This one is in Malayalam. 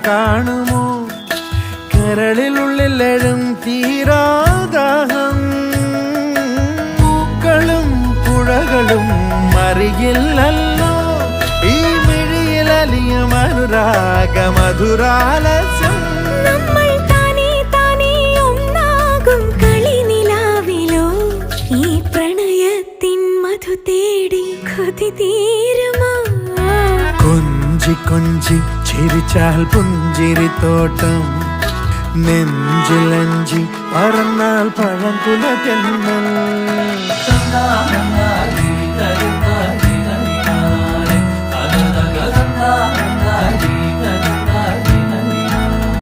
കാണുമോ കരളിലുള്ളിലെഴും തീരാദാഹം പൂക്കളും പുഴകളും അറിയില്ലല്ലോ ഈ മിഴിയിലലിയും അനുരാഗ മധുരാലസ്യം കൊഞ്ചി കൊഞ്ചി ചിരിച്ചാൽ പുഞ്ചിരിത്തോട്ടം നെഞ്ചിലഞ്ചി പറന്നാൽ പഴംകുല തെന്നൽ